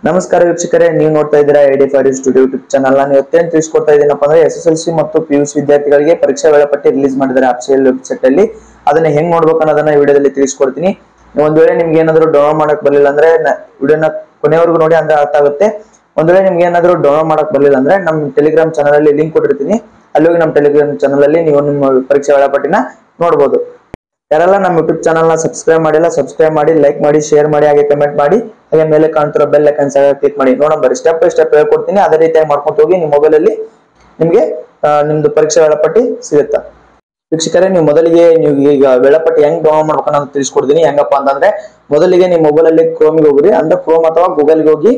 ನಮಸ್ಕಾರ ವೀಕ್ಷಕರೇ, ನೀವು ನೋಡ್ತಾ ಇದ್ದೀರಾ ID for studio YouTube channel. ನಾನು ಇವತ್ತೇನು ತಿಳಿಸ್ಕೊಡ್ತಾ ಇದ್ದೀನಪ್ಪ ಅಂದ್ರೆ SSLC ಮತ್ತು PUC ವಿದ್ಯಾರ್ಥಿಗಳಿಗೆ ಪರೀಕ್ಷಾ ವೇಳಾಪಟ್ಟಿ ರಿಲೀಸ್ ಮಾಡಿದ್ದಾರೆ ಅಫಿಷಿಯಲ್ ವೆಬ್ಸೈಟ್ ಅಲ್ಲಿ. ಅದನ್ನ ಹೆಂಗ್ ನೋಡ್ಬೇಕು ಅನ್ನೋದನ್ನ ವಿಡಿಯೋದಲ್ಲಿ ತಿಳಿಸ್ಕೊಡ್ತೀನಿ. ಒಂದ್ ವೇಳೆ ನಿಮ್ಗೆ ಏನಾದ್ರು ಡೌನ್ಲೋಡ್ ಮಾಡಕ್ ಬರಲಿಲ್ಲ ಅಂದ್ರೆ ವಿಡಿಯೋನ ಕೊನೆವರೆಗೂ ನೋಡಿ, ಅಂದ್ರೆ ಅರ್ಥ ಆಗುತ್ತೆ. ಒಂದ್ ವೇಳೆ ನಿಮ್ಗೆ ಏನಾದ್ರು ಡೌನ್ಲೋಡ್ ಮಾಡಕ್ ಬರಲಿಲ್ಲ ಅಂದ್ರೆ ನಮ್ಮ ಟೆಲಿಗ್ರಾಮ್ ಚಾನಲ್ ಅಲ್ಲಿ ಲಿಂಕ್ ಕೊಟ್ಟಿರ್ತೀನಿ. ಅಲ್ಲಿ ಹೋಗಿ ನಮ್ಮ ಟೆಲಿಗ್ರಾಮ್ ಚಾನಲ್ ಅಲ್ಲಿ ನೀವು ನಿಮ್ಮ ಪರೀಕ್ಷಾ ವೇಳಾಪಟ್ಟಿನ ನೋಡಬಹುದು. ಯಾರೆಲ್ಲ ನಮ್ಮ ಯೂಟ್ಯೂಬ್ ಚಾನಲ್ ನ ಸಬ್ಸ್ಕ್ರೈಬ್ ಮಾಡಿಲ್ಲ, ಸಬ್ಸ್ಕ್ರೈಬ್ ಮಾಡಿ, ಲೈಕ್ ಮಾಡಿ, ಶೇರ್ ಮಾಡಿ, ಹಾಗೆ ಕಮೆಂಟ್ ಮಾಡಿ, ಹಾಗೆ ಮೇಲೆ ಕಾಣ್ತಿರೋ ಬೆಲ್ ಐಕಾನ್ ಕ್ಲಿಕ್ ಮಾಡಿ. ನೋಡೋಣ, ಸ್ಟೆಪ್ ಬೈ ಸ್ಟೆಪ್ ಹೇಳ್ಕೊಡ್ತೀನಿ. ಅದೇ ರೀತಿಯಾಗಿ ಮಾಡ್ಕೊಂಡು ಹೋಗಿ ನಿಮ್ಮ ಮೊಬೈಲ್ ಅಲ್ಲಿ ನಿಮ್ಗೆ ನಿಮ್ದು ಪರೀಕ್ಷಾ ವೇಳಾಪಟ್ಟಿ ಸಿಗುತ್ತಾ. ವೀಕ್ಷಕರೇ, ನೀವು ಮೊದಲಿಗೆ ನೀವು ಈಗ ವೇಳಾಪಟ್ಟಿ ಹೆಂಗ್ ಡೌನ್ಲೋಡ್ ಮಾಡ್ಬೇಕು ಅಂತ ತಿಳಿಸ್ಕೊಡ್ತೀನಿ. ಹೆಂಗಪ್ಪ ಅಂತಂದ್ರೆ, ಮೊದಲಿಗೆ ನಿಮ್ಮ ಮೊಬೈಲ್ ಅಲ್ಲಿ ಕ್ರೋಮಿಗೆ ಹೋಗ್ರಿ, ಅಂದ್ರೆ ಕ್ರೋಮ್ ಅಥವಾ ಗೂಗಲ್ಗೆ ಹೋಗಿ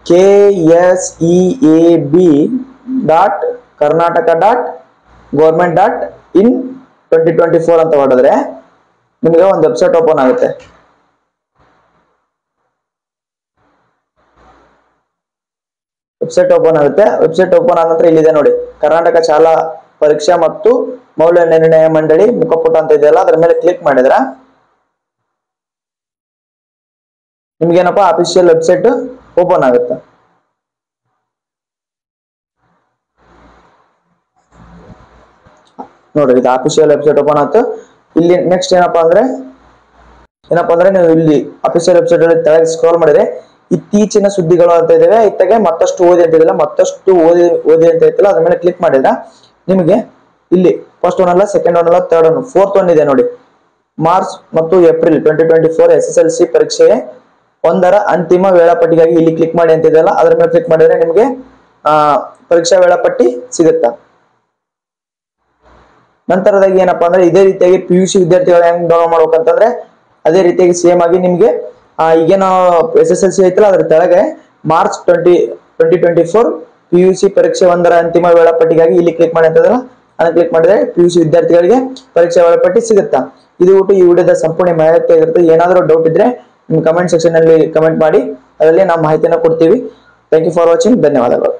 KSEAB.karnataka.government.in2024 ಅಂತ ಹೊಡೆದ್ರೆ ನಿಮಗೆ ಒಂದು ವೆಬ್ಸೈಟ್ ಓಪನ್ ಆಗುತ್ತೆ. ವೆಬ್ಸೈಟ್ ಓಪನ್ ಆದ ನಂತರ ಇಲ್ಲಿದೆ ನೋಡಿ, ಕರ್ನಾಟಕ ಶಾಲಾ ಪರೀಕ್ಷಾ ಮತ್ತು ಮೌಲ್ಯ ನಿರ್ಣಯ ಮಂಡಳಿ ಮುಖಪುಟ ಅಂತ ಇದೆಯಲ್ಲ, ಅದರ ಮೇಲೆ ಕ್ಲಿಕ್ ಮಾಡಿದ್ರ ನಿಮ್ಗೇನಪ್ಪ ಅಫಿಷಿಯಲ್ ವೆಬ್ಸೈಟ್ ಓಪನ್ ಆಗುತ್ತೆ. ನೋಡ್ರಿ, ಇದು ಅಫಿಷಿಯಲ್ ವೆಬ್ಸೈಟ್ ಓಪನ್ ಆಯ್ತು. ಇಲ್ಲಿ ನೆಕ್ಸ್ಟ್ ಏನಪ್ಪಾ ಅಂದ್ರೆ ನೀವು ಇಲ್ಲಿ ಅಫಿಷಿಯಲ್ ವೆಬ್ಸೈಟ್ ಅಲ್ಲಿ ತೆಳಗೆ ಸ್ಕ್ರೋಲ್ ಮಾಡಿದ್ರೆ ಇತ್ತೀಚಿನ ಸುದ್ದಿಗಳು ಅಂತ ಇದಾವೆ. ಇತ್ತಾಗೆ ಮತ್ತಷ್ಟು ಓದಿ ಅಂತ ಇದೆಯಲ್ಲ, ಮತ್ತಷ್ಟು ಓದಿ ಅಂತ ಐತಲ್ಲ, ಅದ್ರ ಮೇಲೆ ಕ್ಲಿಕ್ ಮಾಡಿದ್ರೆ ನಿಮಗೆ ಇಲ್ಲಿ ಫಸ್ಟ್ ಒನ್ ಅಲ್ಲ, ಸೆಕೆಂಡ್ ಒನ್ ಅಲ್ಲ, ಥರ್ಡ್ ಒನ್, ಫೋರ್ತ್ ಒನ್ ಇದೆ ನೋಡಿ. ಮಾರ್ಚ್ ಮತ್ತು ಏಪ್ರಿಲ್ 2024 SSLC ಪರೀಕ್ಷೆ ಒಂದರ ಅಂತಿಮ ವೇಳಾಪಟ್ಟಿಗಾಗಿ ಇಲ್ಲಿ ಕ್ಲಿಕ್ ಮಾಡಿ ಅಂತ ಇದೆಯಲ್ಲ, ಅದ್ರ ಮೇಲೆ ಕ್ಲಿಕ್ ಮಾಡಿದ್ರೆ ನಿಮಗೆ ಪರೀಕ್ಷಾ ವೇಳಾಪಟ್ಟಿ ಸಿಗುತ್ತಾ. ನಂತರದಾಗಿ ಏನಪ್ಪಾ ಅಂದ್ರೆ, ಇದೇ ರೀತಿಯಾಗಿ PUC ವಿದ್ಯಾರ್ಥಿಗಳು ಹೆಂಗ್ ಡೌನ್ಲೋಡ್ ಮಾಡ್ಬೇಕಂತಂದ್ರೆ ಅದೇ ರೀತಿಯಾಗಿ ಸೇಮ್ ಆಗಿ ನಿಮ್ಗೆ ಈಗೇನು SSLC ಐತಲ್ಲ, ಅದ್ರ ತೆಳಗೆ ಮಾರ್ಚ್ 2024 PUC ಪರೀಕ್ಷೆ ಒಂದರ ಅಂತಿಮ ವೇಳಾಪಟ್ಟಿಗಾಗಿ ಇಲ್ಲಿ ಕ್ಲಿಕ್ ಮಾಡಿ ಅಂತದಲ್ಲ, ಅದನ್ನ ಕ್ಲಿಕ್ ಮಾಡಿದ್ರೆ PUC ವಿದ್ಯಾರ್ಥಿಗಳಿಗೆ ಪರೀಕ್ಷಾ ವೇಳಾಪಟ್ಟಿ ಸಿಗುತ್ತಾ. ಇದು ಈ ವಿಡಿಯೋದ ಸಂಪೂರ್ಣ ಮಾಹಿತಿ ಆಗಿರುತ್ತೆ. ಏನಾದರೂ ಡೌಟ್ ಇದ್ರೆ ನಿಮ್ಮ ಕಮೆಂಟ್ ಸೆಕ್ಷನ್ ಅಲ್ಲಿ ಕಮೆಂಟ್ ಮಾಡಿ, ಅದರಲ್ಲಿ ನಾವು ಮಾಹಿತಿಯನ್ನು ಕೊಡ್ತೀವಿ. Thank you for watching. ಧನ್ಯವಾದಗಳು.